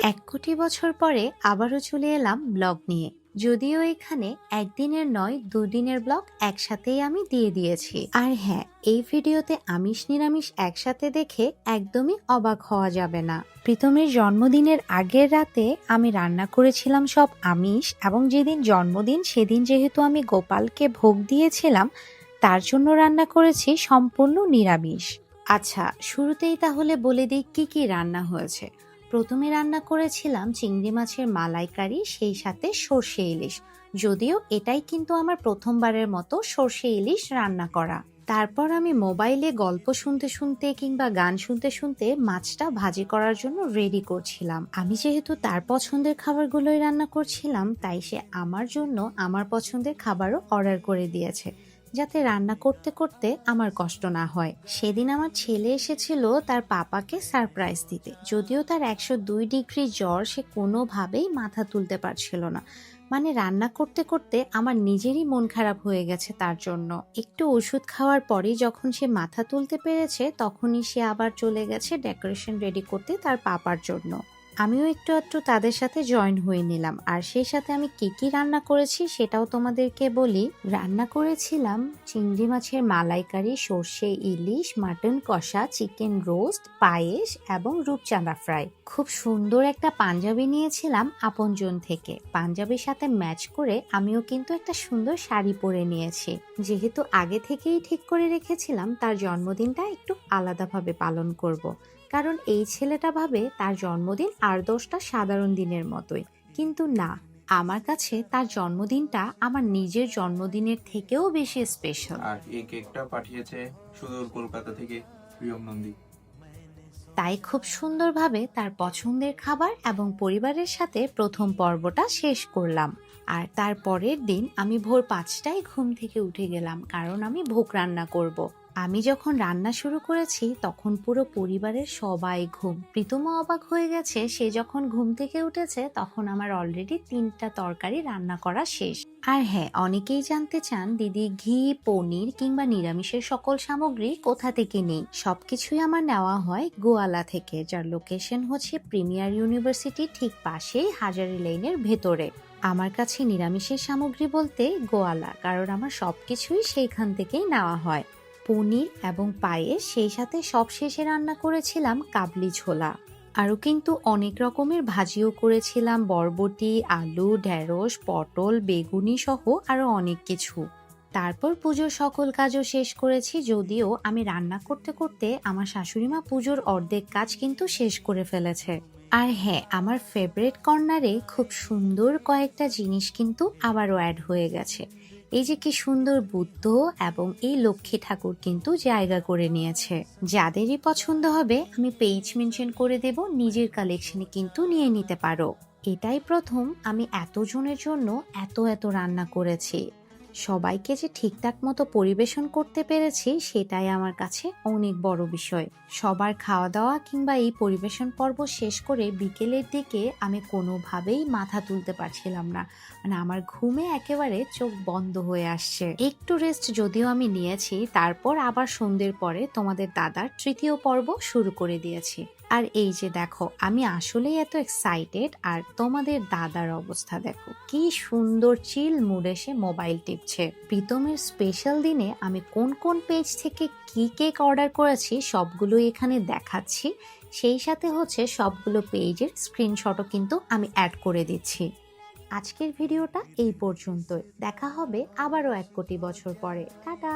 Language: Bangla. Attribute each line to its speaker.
Speaker 1: ১ কোটি বছর পরে আবারও চলে এলাম ব্লগ নিয়ে। যদিও এখানে একদিনের নয় দুদিনের ব্লগ একসাথেই আমি দিয়ে দিয়েছি। আর হ্যাঁ, এই ভিডিওতে আমিষ নিরামিষ একসাথে দেখে একদমই অবাক হওয়া যাবে না। প্রীতমের জন্মদিনের আগের রাতে আমি রান্না করেছিলাম সব আমিষ, এবং যেদিন জন্মদিন সেদিন যেহেতু আমি গোপালকে ভোগ দিয়েছিলাম, তার জন্য রান্না করেছি সম্পূর্ণ নিরামিষ। আচ্ছা, শুরুতেই তাহলে বলে দিই কি কি রান্না হয়েছে। প্রথমে রান্না করেছিলাম চিংড়ি মাছের মালাইকারি, সেই সাথে সর্ষে ইলিশ। যদিও এটাই কিন্তু আমার প্রথমবারের মতো সর্ষে ইলিশ রান্না করা। তারপর আমি মোবাইলে গল্প শুনতে শুনতে কিংবা গান শুনতে শুনতে মাছটা ভাজি করার জন্য রেডি করছিলাম। আমি যেহেতু তার পছন্দের খাবারগুলোই রান্না করছিলাম, তাই সে আমার জন্য আমার পছন্দের খাবারও অর্ডার করে দিয়েছে, যাতে রান্না করতে করতে আমার কষ্ট না হয়। সেদিন আমার ছেলে এসেছিল তার পাপাকে সারপ্রাইজ দিতে। যদিও তার 102 ডিগ্রি জ্বর, সে কোনোভাবেই মাথা তুলতে পারছিল না। মানে রান্না করতে করতে আমার নিজেরই মন খারাপ হয়ে গেছে তার জন্য। একটু ওষুধ খাওয়ার পরেই যখন সে মাথা তুলতে পেরেছে, তখনই সে আবার চলে গেছে ডেকোরেশন রেডি করতে তার পাপার জন্য। আমিও একটু একটু তাদের সাথে জয়েন হয়ে নিলাম। আর সেই সাথে আমি কি কি রান্না করেছি সেটাও তোমাদেরকে বলি। রান্না করেছিলাম চিংড়ি মাছের মালাইকারি, সর্ষে ইলিশ, মাটন কষা, চিকেন রোস্ট, পায়েস এবং রূপচাঁদা ফ্রাই। খুব সুন্দর একটা পাঞ্জাবি নিয়েছিলাম আপনজন থেকে। পাঞ্জাবির সাথে ম্যাচ করে আমিও কিন্তু একটা সুন্দর শাড়ি পরে নিয়েছি। যেহেতু আগে থেকেই ঠিক করে রেখেছিলাম তার জন্মদিনটা একটু আলাদাভাবে পালন করব। কারণ এই ছেলেটা ভাবে তার জন্মদিন আর 10টা সাধারণ দিনের মতোই, কিন্তু না, আমার কাছে তার জন্মদিনটা আমার নিজের জন্মদিনের থেকেও বেশি স্পেশাল।
Speaker 2: আর এই কেকটা পাঠিয়েছে সুদূর কলকাতা থেকে প্রিয়ম নন্দী।
Speaker 1: তাই খুব সুন্দরভাবে তার পছন্দের খাবার এবং পরিবারের সাথে প্রথম পর্বটা শেষ করলাম। আর তার পরের দিন আমি ভোর 5টায় ঘুম থেকে উঠে গেলাম, কারণ আমি ভোগ রান্না করব। আমি যখন রান্না শুরু করেছি তখন পুরো পরিবারের সবাই ঘুম। প্রীতমও অবাক হয়ে গেছে, সে যখন ঘুম থেকে উঠেছে তখন আমার অলরেডি 3টা তরকারি রান্না করা শেষ। আর হ্যাঁ, অনেকেই জানতে চান দিদি ঘি, পনির কিংবা নিরামিষের সকল সামগ্রী কোথা থেকে নেই। সবকিছুই আমার নেওয়া হয় গোয়ালা থেকে, যার লোকেশন হচ্ছে প্রিমিয়ার ইউনিভার্সিটি ঠিক পাশেই, হাজারি লেনের ভেতরে। আমার কাছে নিরামিষের সামগ্রী বলতে গোয়ালা, কারণ আমার সবকিছুই সেইখান থেকেই নেওয়া হয়। পনির এবং পায়েস, সেই সাথে সব শেষে রান্না করেছিলাম কাবলি ছোলা। আরও কিন্তু অনেক রকমের ভাজিও করেছিলাম, বরবটি, আলু, ঢেঁড়স, পটল, বেগুনি সহ আরও অনেক কিছু। তারপর পুজোর সকল কাজও শেষ করেছি। যদিও আমি রান্না করতে করতে আমার শাশুড়িমা পুজোর অর্ধেক কাজ কিন্তু শেষ করে ফেলেছে। আর হ্যাঁ, আমার ফেভারিট কর্নারে খুব সুন্দর কয়েকটা জিনিস কিন্তু আবারও অ্যাড হয়ে গেছে। এই যে কি সুন্দর বুদ্ধ এবং এই লক্ষ্মী ঠাকুর কিন্তু জায়গা করে নিয়েছে। যাদেরই পছন্দ হবে আমি পেজ মেনশন করে দেব, নিজের কালেকশনে কিন্তু নিয়ে নিতে পারো। এটাই প্রথম আমি এতজনের জন্য এত এত রান্না করেছি। সবাইকে যে ঠিকঠাক মতো পরিবেশন করতে পেরেছি সেটাই আমার কাছে অনেক বড় বিষয়। সবার খাওয়া দাওয়া কিংবা এই পরিবেশন পর্ব শেষ করে বিকেলের দিকে আমি কোনোভাবেই মাথা তুলতে পারছিলাম না। মানে আমার ঘুমে একেবারে চোখ বন্ধ হয়ে আসছে। একটু রেস্ট যদিও আমি নিয়েছি, তারপর আবার সন্ধ্যের পরে তোমাদের দাদার 3য় পর্ব শুরু করে দিয়েছি। আর এই যে দেখো, আমি আসলেই এত এক্সাইটেড, আর তোমাদের দাদার অবস্থা দেখো, কি সুন্দর চিল মুডে সে মোবাইল টিপছে। প্রীতমের স্পেশাল দিনে আমি কোন কোন পেজ থেকে কি কেক অর্ডার করেছি সবগুলোই এখানে দেখাচ্ছি। সেই সাথে হচ্ছে সবগুলো পেজের স্ক্রিনশটও কিন্তু আমি অ্যাড করে দিচ্ছি। আজকের ভিডিওটা এই পর্যন্তই। দেখা হবে আবারও 1 কোটি বছর পরে। টাটা।